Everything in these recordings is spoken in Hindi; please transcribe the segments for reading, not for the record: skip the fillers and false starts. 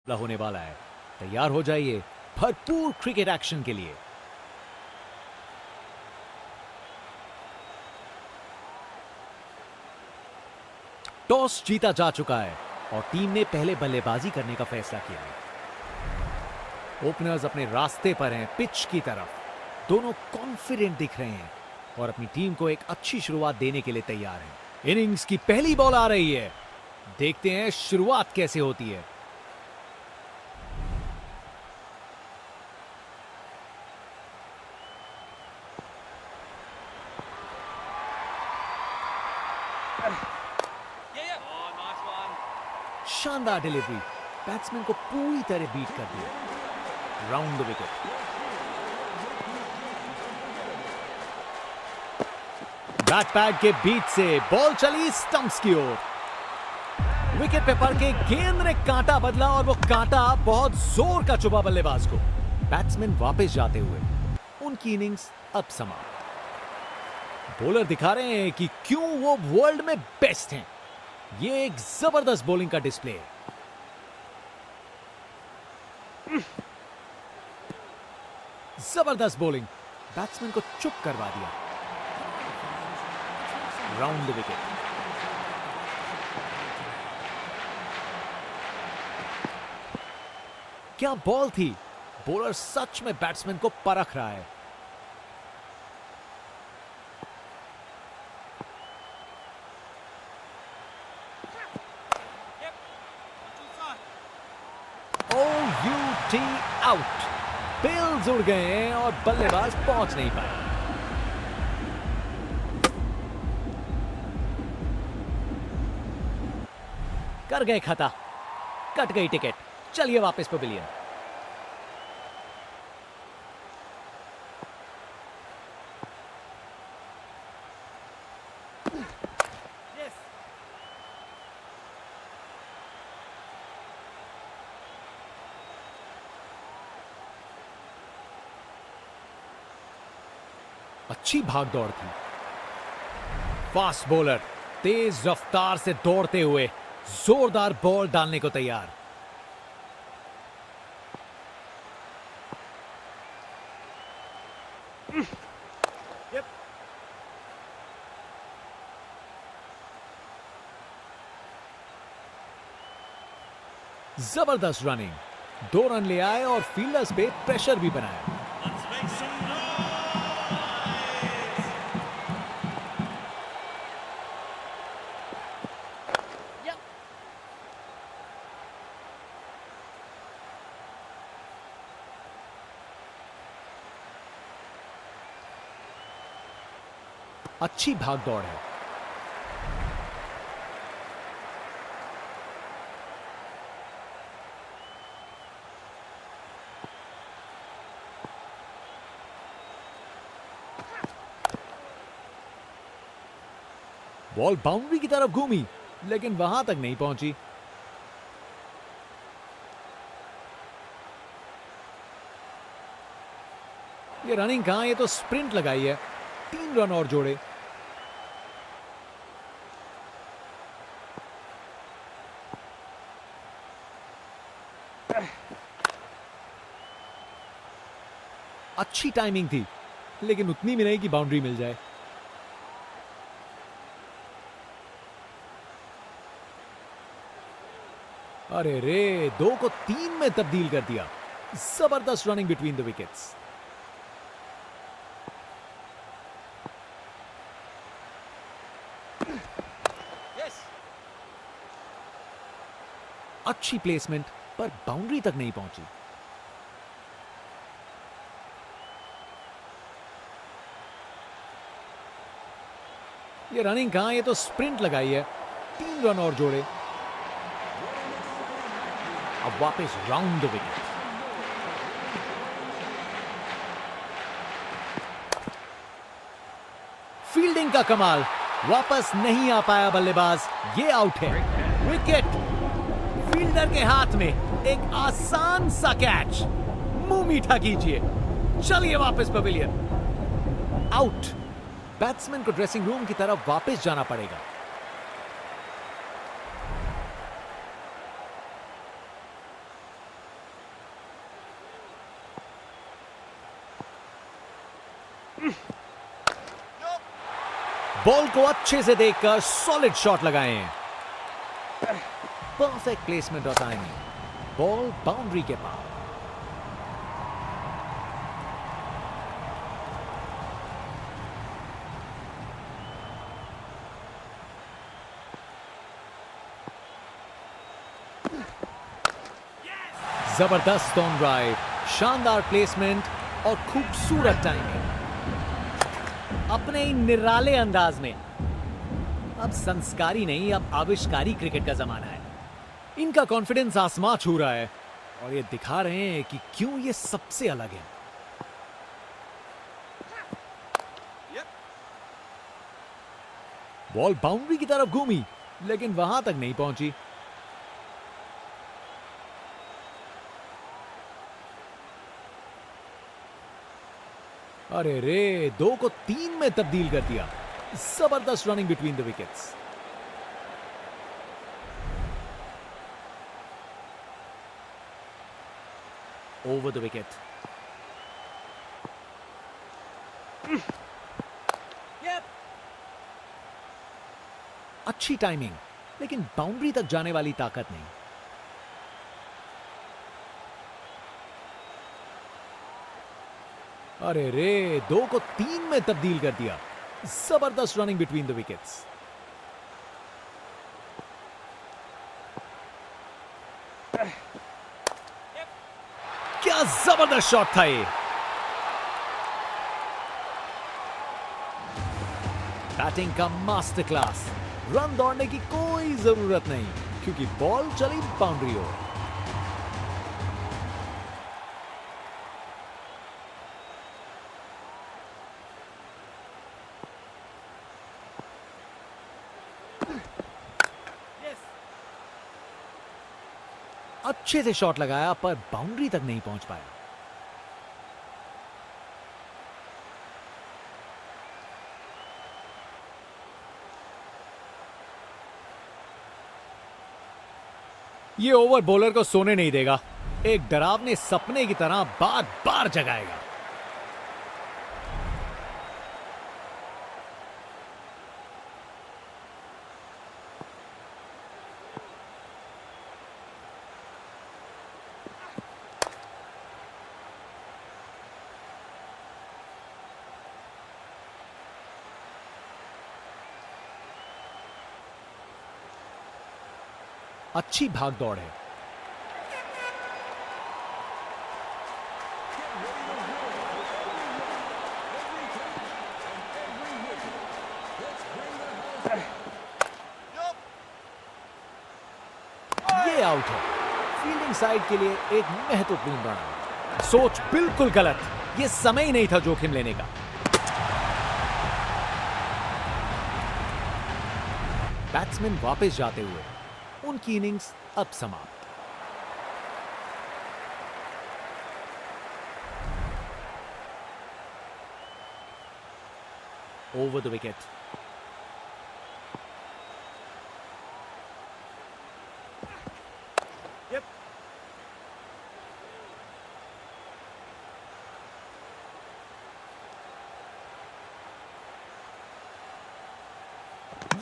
होने वाला है। तैयार हो जाइए भरपूर क्रिकेट एक्शन के लिए। टॉस जीता जा चुका है और टीम ने पहले बल्लेबाजी करने का फैसला किया है। ओपनर्स अपने रास्ते पर हैं पिच की तरफ। दोनों कॉन्फिडेंट दिख रहे हैं और अपनी टीम को एक अच्छी शुरुआत देने के लिए तैयार हैं। इनिंग्स की पहली बॉल आ रही है। देखते हैं शुरुआत कैसे होती है। शानदार डिलीवरी, बैट्समैन को पूरी तरह बीट कर दिया। Round the wicket. Bat pad के बीच से बॉल चली स्टंप्स की ओर। विकेट पे पड़ के गेंद ने कांटा बदला और वो कांटा बहुत जोर का चुभा बल्लेबाज को। बैट्समैन वापस जाते हुए। उनकी इनिंग्स अब समाप्त। बॉलर दिखा रहे हैं कि क्यों वो वर्ल्ड में बेस्ट हैं। ये एक जबरदस्त बॉलिंग का डिस्प्ले है। जबरदस्त बॉलिंग, बैट्समैन को चुप करवा दिया। Round the wicket. क्या बॉल थी। बॉलर सच में बैट्समैन को परख रहा है। आउट। बेल्स उड़ गए हैं और बल्लेबाज पहुंच नहीं पाए। कर गए खता, कट गई टिकट। चलिए वापस पवेलियन। अच्छी भाग दौड़ थी। फास्ट बॉलर तेज रफ्तार से दौड़ते हुए जोरदार बॉल डालने को तैयार। जबरदस्त रनिंग। 2 रन ले आए और फील्डर्स पे प्रेशर भी बनाया। अच्छी भाग दौड़ है। बॉल बाउंड्री की तरफ घूमी लेकिन वहां तक नहीं पहुंची। ये रनिंग कहां, ये तो स्प्रिंट लगाई है। 3 रन और जोड़े। अच्छी टाइमिंग थी लेकिन उतनी भी नहीं कि बाउंड्री मिल जाए। अरे रे, 2 को 3 में तब्दील कर दिया। जबरदस्त रनिंग बिटवीन द विकेट्स। अच्छी प्लेसमेंट पर बाउंड्री तक नहीं पहुंची। ये रनिंग कहां, ये तो स्प्रिंट लगाई है। 3 रन और जोड़े। अब वापस राउंड द विकेट। फील्डिंग का कमाल, वापस नहीं आ पाया बल्लेबाज। ये आउट है। विकेट। फील्डर के हाथ में एक आसान सा कैच। मुंह मीठा कीजिए। चलिए वापस पवेलियन। आउट। बैट्समैन को ड्रेसिंग रूम की तरफ वापस जाना पड़ेगा। बॉल को अच्छे से देखकर सॉलिड शॉट लगाए हैं। परफेक्ट प्लेसमेंट और टाइमिंग। बॉल बाउंड्री के पास। जबरदस्त ऑन ड्राइव, शानदार प्लेसमेंट और खूबसूरत टाइमिंग। अपने ही निराले अंदाज में। अब संस्कारी नहीं, अब आविष्कारी क्रिकेट का जमाना है। इनका कॉन्फिडेंस आसमां छू रहा है और ये दिखा रहे हैं कि क्यों ये सबसे अलग है। बॉल बाउंड्री की तरफ घूमी लेकिन वहां तक नहीं पहुंची। अरे रे, 2 को 3 में तब्दील कर दिया। जबरदस्त running between the wickets. Over the wicket. अच्छी टाइमिंग लेकिन बाउंड्री तक जाने वाली ताकत नहीं। अरे रे, 2 को 3 में तब्दील कर दिया। जबरदस्त रनिंग बिटवीन द विकेट्स। क्या जबरदस्त शॉट था ये। बैटिंग का मास्टर क्लास। रन दौड़ने की कोई जरूरत नहीं क्योंकि बॉल चली बाउंड्री ओर। अच्छे से शॉट लगाया पर बाउंड्री तक नहीं पहुंच पाया। ये ओवर बॉलर को सोने नहीं देगा। एक डरावने सपने की तरह बार बार जगाएगा। अच्छी भाग दौड़ है। ये आउट है। फील्डिंग साइड के लिए एक महत्वपूर्ण रन। सोच बिल्कुल गलत। ये समय ही नहीं था जोखिम लेने का। बैट्समैन वापस जाते हुए उनकी इनिंग्स अब समाप्त। Over the wicket.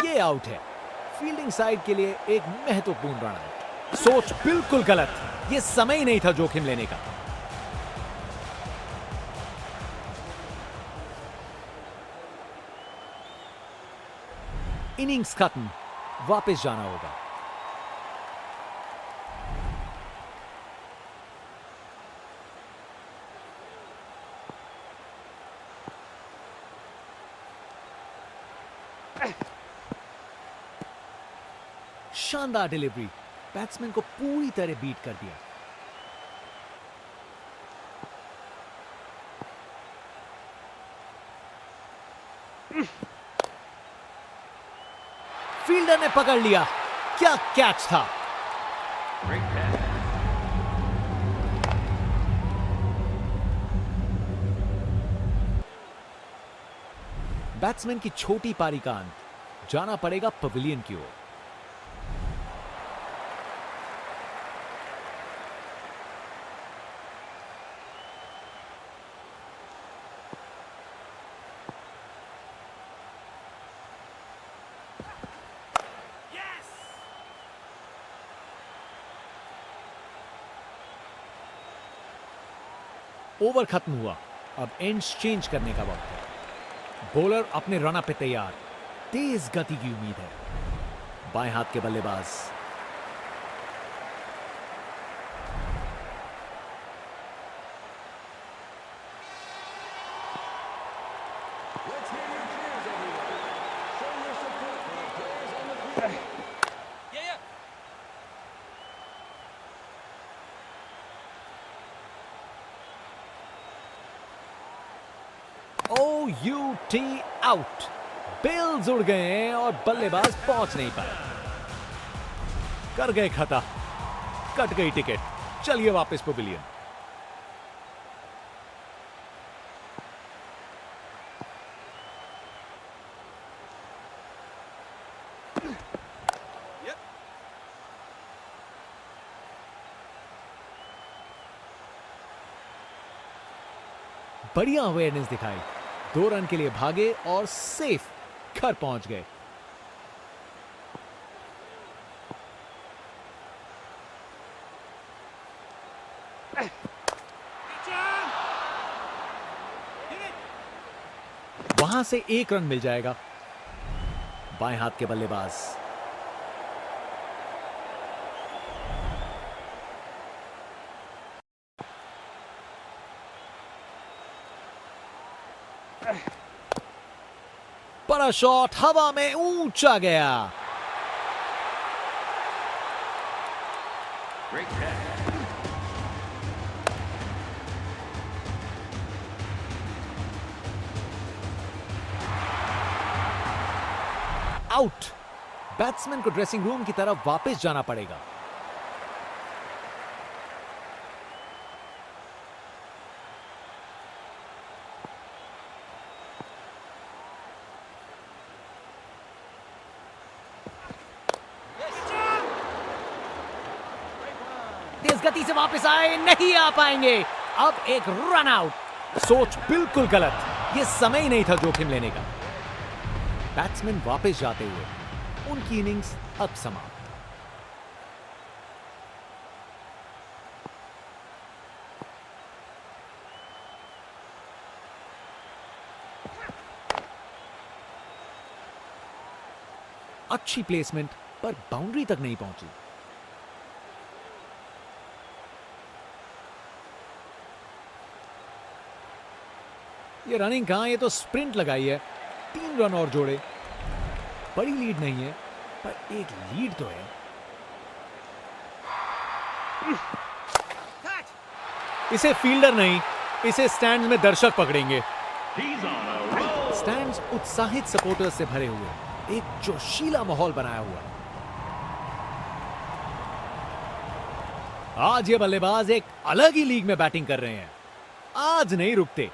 ये आउट है। फील्डिंग साइड के लिए एक महत्वपूर्ण रन आउट। सोच बिल्कुल गलत। यह समय ही नहीं था जोखिम लेने का। इनिंग्स खत्म। वापस जाना होगा। शानदार डिलीवरी। बैट्समैन को पूरी तरह बीट कर दिया। फील्डर ने पकड़ लिया। क्या कैच था। बैट्समैन की छोटी पारी का अंत। जाना पड़ेगा पवेलियन की ओर। ओवर खत्म हुआ, अब एंड्स चेंज करने का वक्त है। बॉलर अपने रन अप पे तैयार, तेज गति की उम्मीद है। बाएं हाथ के बल्लेबाज OUT आउट। बेल्स उड़ गए हैं और बल्लेबाज पहुंच नहीं पाए। कर गए खता, कट गई टिकट। चलिए वापस पवेलियन। बढ़िया अवेयरनेस दिखाई, 2 रन के लिए भागे और सेफ घर पहुंच गए। वहां से 1 रन मिल जाएगा। बाएं हाथ के बल्लेबाज बड़ा शॉट हवा में ऊंचा गया। आउट। बैट्समैन को ड्रेसिंग रूम की तरफ वापस जाना पड़ेगा। तेज गति से वापस आए, नहीं आ पाएंगे। अब एक रन आउट। सोच बिल्कुल गलत, यह समय ही नहीं था जोखिम लेने का। बैट्समैन वापस जाते हुए, उनकी इनिंग्स अब समाप्त। अच्छी प्लेसमेंट पर बाउंड्री तक नहीं पहुंची। ये रनिंग कहां, ये तो स्प्रिंट लगाई है। 3 रन और जोड़े। बड़ी लीड नहीं है, पर एक लीड तो है। इसे फील्डर नहीं, इसे स्टैंड्स में दर्शक पकड़ेंगे। स्टैंड्स उत्साहित सपोर्टर्स से भरे हुए, एक जोशीला माहौल बनाया हुआ। आज ये बल्लेबाज एक अलग ही लीग में बैटिंग कर रहे हैं। आज नहीं रुकते।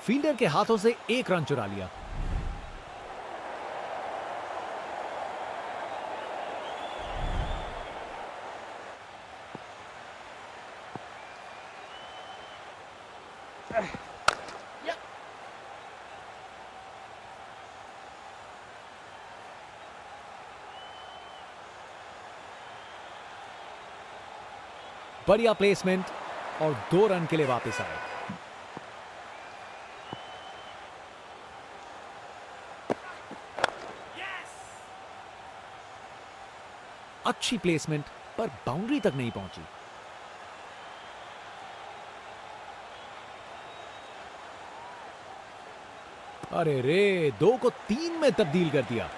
फील्डर के हाथों से 1 रन चुरा लिया। बढ़िया प्लेसमेंट और 2 रन के लिए वापस आए। अच्छी प्लेसमेंट पर बाउंड्री तक नहीं पहुंची। अरे रे, 2 को 3 में तब्दील कर दिया।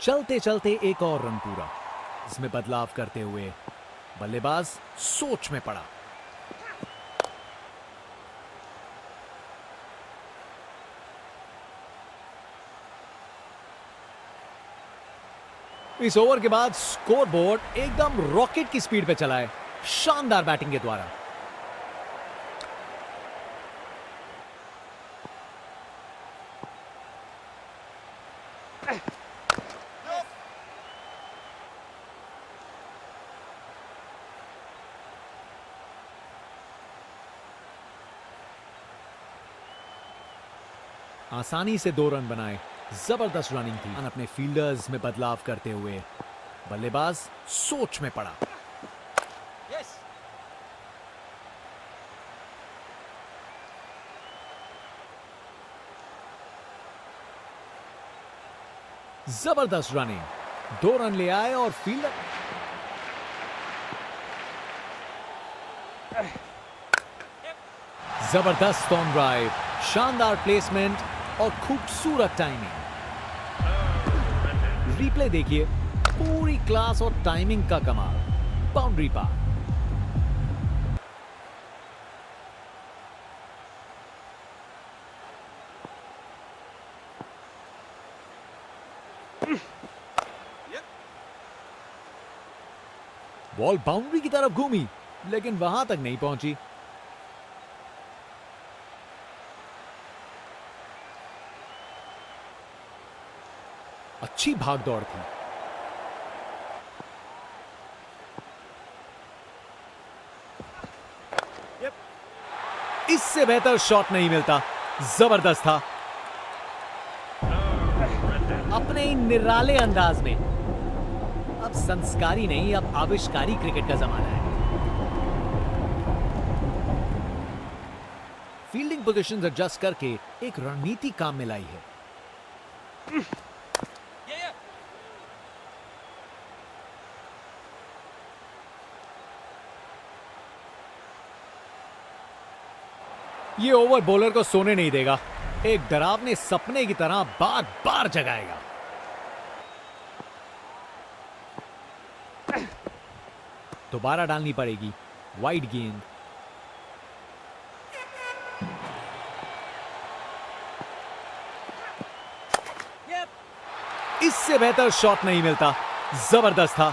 चलते चलते एक और रन पूरा। इसमें बदलाव करते हुए बल्लेबाज सोच में पड़ा। इस ओवर के बाद स्कोरबोर्ड एकदम रॉकेट की स्पीड पे चला है, शानदार बैटिंग के द्वारा। आसानी से 2 रन बनाए। जबरदस्त रनिंग थी। अपने फील्डर्स में बदलाव करते हुए बल्लेबाज सोच में पड़ा। जबरदस्त रनिंग, 2 रन ले आए और फील्डर जबरदस्त ऑन ड्राइव, शानदार प्लेसमेंट और खूबसूरत टाइमिंग। रिप्ले देखिए, पूरी क्लास और टाइमिंग का कमाल। बाउंड्री पार। बॉल बाउंड्री की तरफ घूमी लेकिन वहां तक नहीं पहुंची। अच्छी भाग दौड़ थी। इससे बेहतर शॉट नहीं मिलता। जबरदस्त था। अपने ही निराले अंदाज में। अब संस्कारी नहीं, अब आविष्कारी क्रिकेट का जमाना है। फील्डिंग पोजीशंस एडजस्ट करके एक रणनीति काम में लाई है। ये ओवर बॉलर को सोने नहीं देगा। एक डरावने सपने की तरह बार बार जगाएगा। दोबारा डालनी पड़ेगी। वाइड गेंद। इससे बेहतर शॉट नहीं मिलता। जबरदस्त था।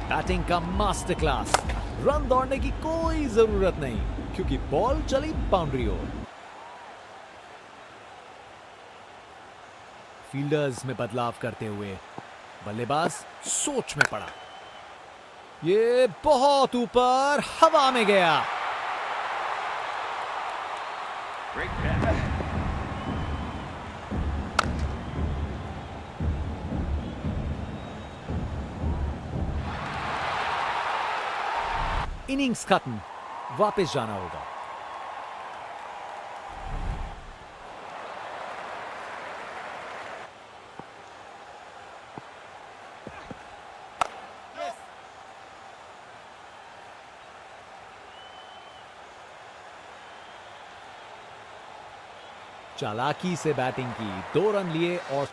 बैटिंग का मास्टर क्लास। रन दौड़ने की कोई जरूरत नहीं क्योंकि बॉल चली बाउंड्री ओर। फील्डर्स में बदलाव करते हुए बल्लेबाज सोच में पड़ा। ये बहुत ऊपर हवा में गया। इनिंग्स खत्म। वापस जाना होगा। चालाकी से बैटिंग की, 2 रन लिए और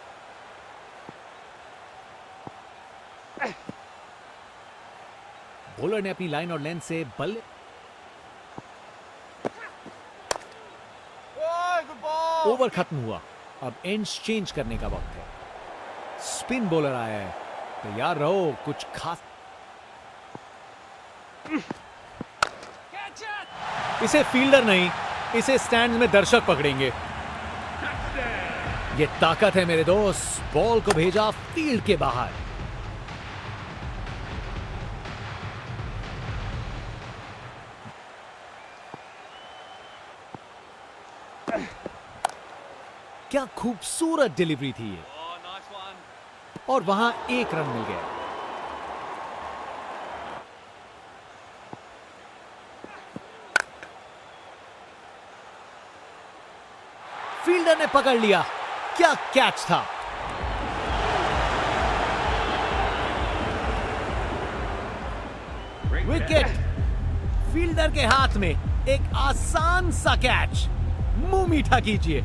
बॉलर ने अपनी लाइन और लेंथ से बल्ले। ओवर खत्म हुआ। अब एंड्स चेंज करने का वक्त है। स्पिन बॉलर आया है। तैयार रहो, कुछ खास। इसे फील्डर नहीं, इसे स्टैंड में दर्शक पकड़ेंगे। ये ताकत है मेरे दोस्त। बॉल को भेजा फील्ड के बाहर। क्या खूबसूरत डिलीवरी थी ये। और वहां 1 रन मिल गया। फील्डर ने पकड़ लिया। क्या कैच था। विकेट। फील्डर के हाथ में एक आसान सा कैच। मुंह मीठा कीजिए।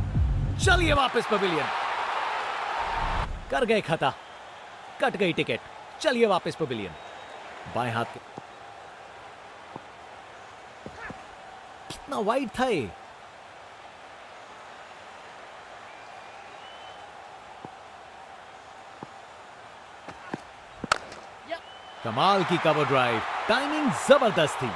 चलिए वापस पवेलियन। कर गए खता। कट गई टिकट। चलिए वापस पवेलियन। बाएं हाथ के। कितना वाइड था ये। कमाल की कवर ड्राइव। टाइमिंग जबरदस्त थी।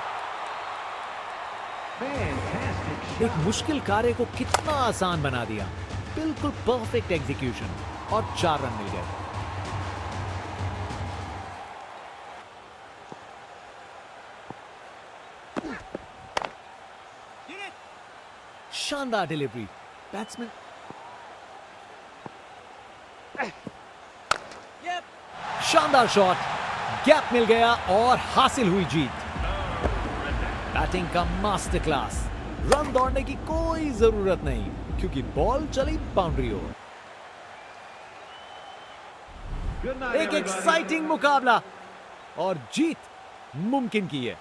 एक मुश्किल कार्य को कितना आसान बना दिया। बिल्कुल परफेक्ट एग्जीक्यूशन और 4 रन मिल गए। शानदार डिलीवरी, बैट्समैन शानदार शॉट, गैप मिल गया और हासिल हुई जीत। बैटिंग का मास्टर क्लास, रन दौड़ने की कोई जरूरत नहीं क्योंकि बॉल चली बाउंड्री ओवर। एक एक्साइटिंग मुकाबला और जीत मुमकिन की है।